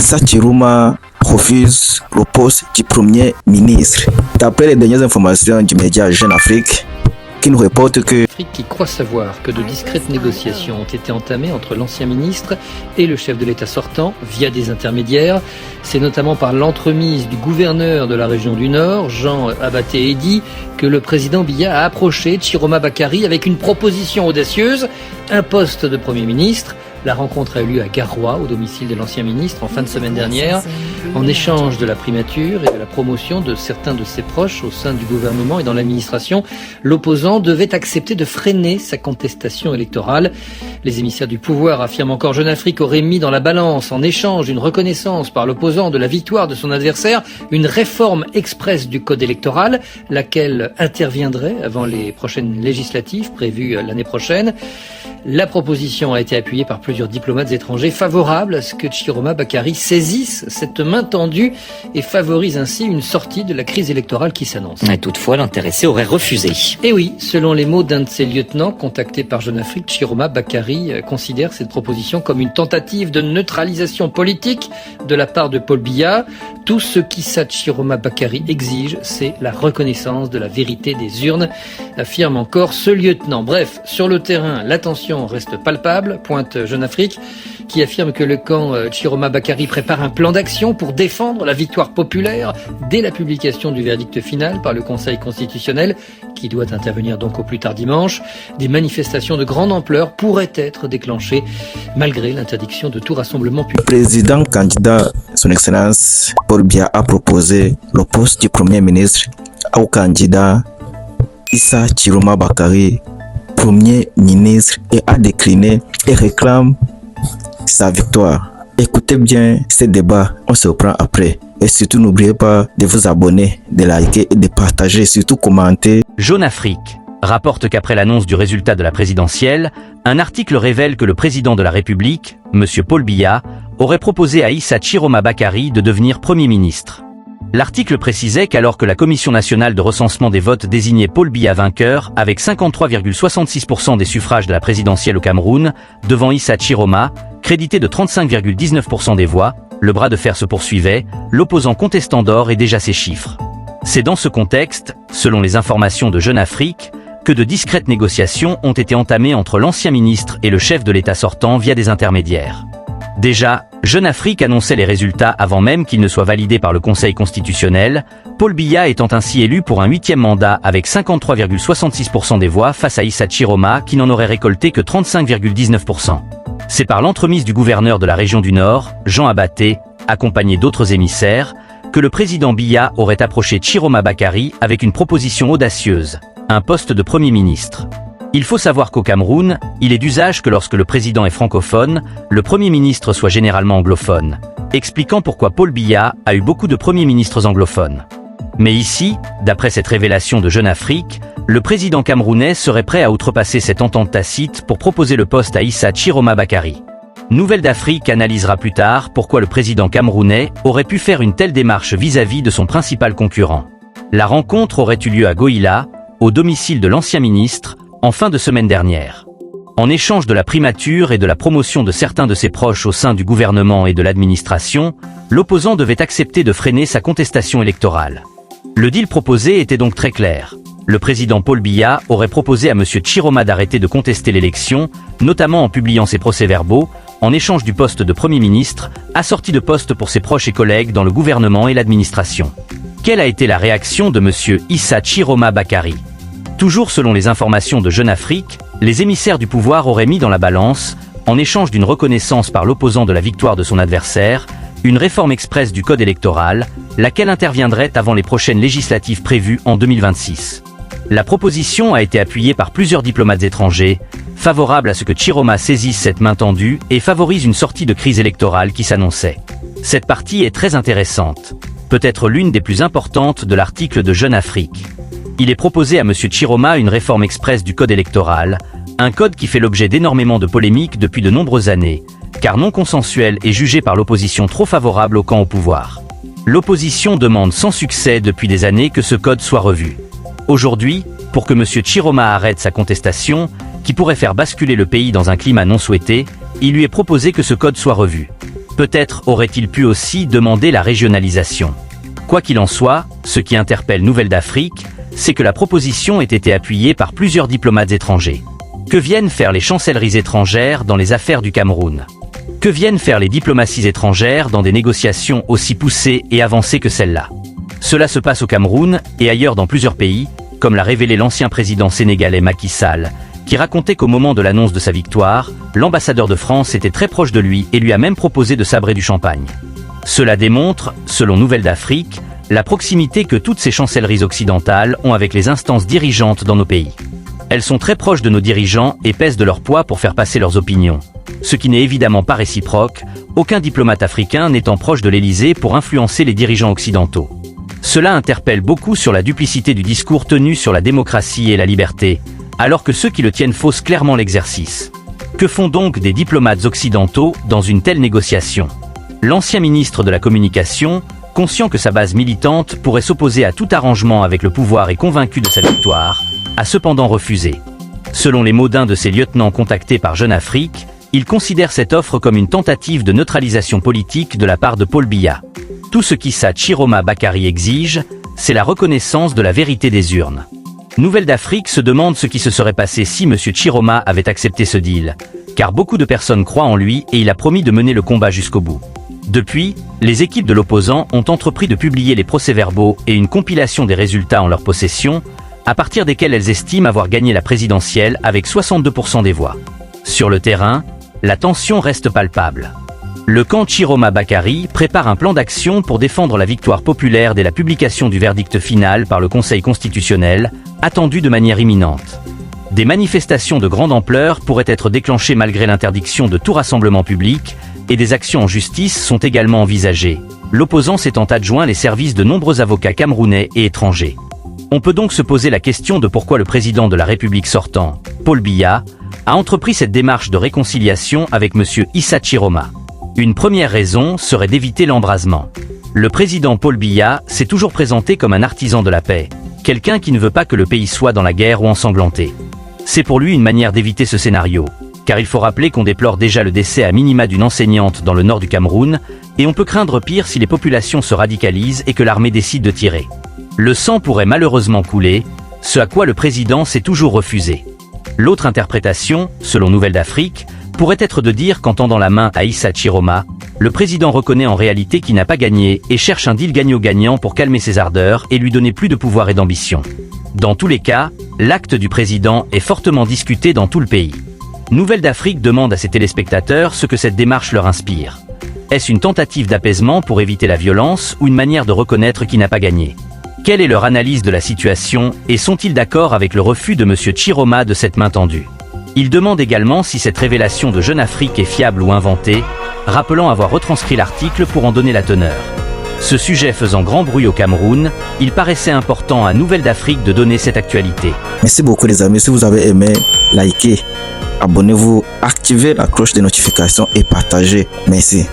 Issa Chiroma refuse le poste du Premier ministre. D'après les dernières informations du média Jeune Afrique, qui nous reporte que qui croit savoir que de discrètes négociations ont été entamées entre l'ancien ministre et le chef de l'État sortant via des intermédiaires. C'est notamment par l'entremise du gouverneur de la région du Nord, Jean Abaté Edi, que le président Biya a approché Chiroma Bakary avec une proposition audacieuse, un poste de Premier ministre. La rencontre a eu lieu à Garoua, au domicile de l'ancien ministre, en fin de semaine dernière. En échange de la primature et de la promotion de certains de ses proches au sein du gouvernement et dans l'administration, l'opposant devait accepter de freiner sa contestation électorale. Les émissaires du pouvoir affirment encore Jeune Afrique aurait mis dans la balance, en échange d'une reconnaissance par l'opposant de la victoire de son adversaire, une réforme express du code électoral, laquelle interviendrait avant les prochaines législatives prévues l'année prochaine. La proposition a été appuyée par plusieurs diplomates étrangers favorables à ce que Chiroma Bakary saisisse cette main tendue et favorise ainsi une sortie de la crise électorale qui s'annonce. Et toutefois, l'intéressé aurait refusé. Et oui, selon les mots d'un de ses lieutenants contacté par Jeune Afrique, Chiroma Bakary considère cette proposition comme une tentative de neutralisation politique de la part de Paul Biya. Tout ce qu'Issa Chiroma Bakary exige, c'est la reconnaissance de la vérité des urnes, affirme encore ce lieutenant. Bref, sur le terrain, l'attention reste palpable, pointe Jeune Afrique, qui affirme que le camp Chiroma Bakary prépare un plan d'action pour défendre la victoire populaire dès la publication du verdict final par le Conseil constitutionnel, qui doit intervenir donc au plus tard dimanche. Des manifestations de grande ampleur pourraient être déclenchées malgré l'interdiction de tout rassemblement public. Le président candidat, son Excellence Paul Biya, a proposé le poste du Premier ministre au candidat Issa Chiroma Bakary, Premier ministre, et a décliné et réclame sa victoire. Écoutez bien ce débat, on se reprend après. Et surtout, n'oubliez pas de vous abonner, de liker et de partager, surtout commenter. Jeune Afrique rapporte qu'après l'annonce du résultat de la présidentielle, un article révèle que le président de la République, M. Paul Biya, aurait proposé à Issa Chiroma Bakary de devenir Premier ministre. L'article précisait qu'alors que la Commission nationale de recensement des votes désignait Paul Biya vainqueur avec 53,66% des suffrages de la présidentielle au Cameroun, devant Issa Chiroma, crédité de 35,19% des voix, le bras de fer se poursuivait, l'opposant contestant d'or et déjà ses chiffres. C'est dans ce contexte, selon les informations de Jeune Afrique, que de discrètes négociations ont été entamées entre l'ancien ministre et le chef de l'État sortant via des intermédiaires. Déjà, Jeune Afrique annonçait les résultats avant même qu'ils ne soient validés par le Conseil constitutionnel, Paul Biya étant ainsi élu pour un 8e mandat avec 53,66% des voix face à Issa Chiroma qui n'en aurait récolté que 35,19%. C'est par l'entremise du gouverneur de la région du Nord, Jean Abaté, accompagné d'autres émissaires, que le président Biya aurait approché Chiroma Bakary avec une proposition audacieuse, un poste de Premier ministre. Il faut savoir qu'au Cameroun, il est d'usage que lorsque le président est francophone, le Premier ministre soit généralement anglophone, expliquant pourquoi Paul Biya a eu beaucoup de premiers ministres anglophones. Mais ici, d'après cette révélation de Jeune Afrique, le président camerounais serait prêt à outrepasser cette entente tacite pour proposer le poste à Issa Chiroma Bakary. Nouvelle d'Afrique analysera plus tard pourquoi le président camerounais aurait pu faire une telle démarche vis-à-vis de son principal concurrent. La rencontre aurait eu lieu à Goïla, au domicile de l'ancien ministre, en fin de semaine dernière. En échange de la primature et de la promotion de certains de ses proches au sein du gouvernement et de l'administration, l'opposant devait accepter de freiner sa contestation électorale. Le deal proposé était donc très clair. Le président Paul Biya aurait proposé à M. Chiroma d'arrêter de contester l'élection, notamment en publiant ses procès-verbaux, en échange du poste de Premier ministre, assorti de postes pour ses proches et collègues dans le gouvernement et l'administration. Quelle a été la réaction de M. Issa Chiroma Bakary ? Toujours selon les informations de Jeune Afrique, les émissaires du pouvoir auraient mis dans la balance, en échange d'une reconnaissance par l'opposant de la victoire de son adversaire, une réforme express du code électoral, laquelle interviendrait avant les prochaines législatives prévues en 2026. La proposition a été appuyée par plusieurs diplomates étrangers, favorables à ce que Chiroma saisisse cette main tendue et favorise une sortie de crise électorale qui s'annonçait. Cette partie est très intéressante, peut-être l'une des plus importantes de l'article de Jeune Afrique. Il est proposé à M. Chiroma une réforme express du code électoral, un code qui fait l'objet d'énormément de polémiques depuis de nombreuses années, car non consensuel et jugé par l'opposition trop favorable au camp au pouvoir. L'opposition demande sans succès depuis des années que ce code soit revu. Aujourd'hui, pour que M. Chiroma arrête sa contestation, qui pourrait faire basculer le pays dans un climat non souhaité, il lui est proposé que ce code soit revu. Peut-être aurait-il pu aussi demander la régionalisation. Quoi qu'il en soit, ce qui interpelle Nouvelle d'Afrique, c'est que la proposition ait été appuyée par plusieurs diplomates étrangers. Que viennent faire les chancelleries étrangères dans les affaires du Cameroun? Que viennent faire les diplomaties étrangères dans des négociations aussi poussées et avancées que celle-là? Cela se passe au Cameroun et ailleurs dans plusieurs pays, comme l'a révélé l'ancien président sénégalais Macky Sall, qui racontait qu'au moment de l'annonce de sa victoire, l'ambassadeur de France était très proche de lui et lui a même proposé de sabrer du champagne. Cela démontre, selon Nouvelle d'Afrique, la proximité que toutes ces chancelleries occidentales ont avec les instances dirigeantes dans nos pays. Elles sont très proches de nos dirigeants et pèsent de leur poids pour faire passer leurs opinions. Ce qui n'est évidemment pas réciproque, aucun diplomate africain n'étant proche de l'Élysée pour influencer les dirigeants occidentaux. Cela interpelle beaucoup sur la duplicité du discours tenu sur la démocratie et la liberté, alors que ceux qui le tiennent faussent clairement l'exercice. Que font donc des diplomates occidentaux dans une telle négociation? L'ancien ministre de la Communication, conscient que sa base militante pourrait s'opposer à tout arrangement avec le pouvoir et convaincu de sa victoire, a cependant refusé. Selon les mots d'un de ses lieutenants contactés par Jeune Afrique, il considère cette offre comme une tentative de neutralisation politique de la part de Paul Biya. Tout ce qu'Issa Chiroma Bakary exige, c'est la reconnaissance de la vérité des urnes. Nouvelle d'Afrique se demande ce qui se serait passé si M. Chiroma avait accepté ce deal, car beaucoup de personnes croient en lui et il a promis de mener le combat jusqu'au bout. Depuis, les équipes de l'opposant ont entrepris de publier les procès-verbaux et une compilation des résultats en leur possession, à partir desquels elles estiment avoir gagné la présidentielle avec 62% des voix. Sur le terrain, la tension reste palpable. Le camp Chiroma Bakary prépare un plan d'action pour défendre la victoire populaire dès la publication du verdict final par le Conseil constitutionnel, attendu de manière imminente. Des manifestations de grande ampleur pourraient être déclenchées malgré l'interdiction de tout rassemblement public, et des actions en justice sont également envisagées, l'opposant s'étant adjoint les services de nombreux avocats camerounais et étrangers. On peut donc se poser la question de pourquoi le président de la République sortant, Paul Biya, a entrepris cette démarche de réconciliation avec M. Issa Chiroma. Une première raison serait d'éviter l'embrasement. Le président Paul Biya s'est toujours présenté comme un artisan de la paix, quelqu'un qui ne veut pas que le pays soit dans la guerre ou ensanglanté. C'est pour lui une manière d'éviter ce scénario, car il faut rappeler qu'on déplore déjà le décès à minima d'une enseignante dans le nord du Cameroun, et on peut craindre pire si les populations se radicalisent et que l'armée décide de tirer. Le sang pourrait malheureusement couler, ce à quoi le président s'est toujours refusé. L'autre interprétation, selon Nouvelle d'Afrique, pourrait être de dire qu'en tendant la main à Issa Chiroma, le président reconnaît en réalité qu'il n'a pas gagné et cherche un deal gagnant-gagnant pour calmer ses ardeurs et lui donner plus de pouvoir et d'ambition. Dans tous les cas, l'acte du président est fortement discuté dans tout le pays. Nouvelle d'Afrique demande à ses téléspectateurs ce que cette démarche leur inspire. Est-ce une tentative d'apaisement pour éviter la violence ou une manière de reconnaître qu'il n'a pas gagné? Quelle est leur analyse de la situation et sont-ils d'accord avec le refus de M. Chiroma de cette main tendue? Ils demandent également si cette révélation de Jeune Afrique est fiable ou inventée, rappelant avoir retranscrit l'article pour en donner la teneur. Ce sujet faisant grand bruit au Cameroun, il paraissait important à Nouvelle d'Afrique de donner cette actualité. Merci beaucoup les amis, si vous avez aimé, likez, abonnez-vous, activez la cloche de notification et partagez. Merci.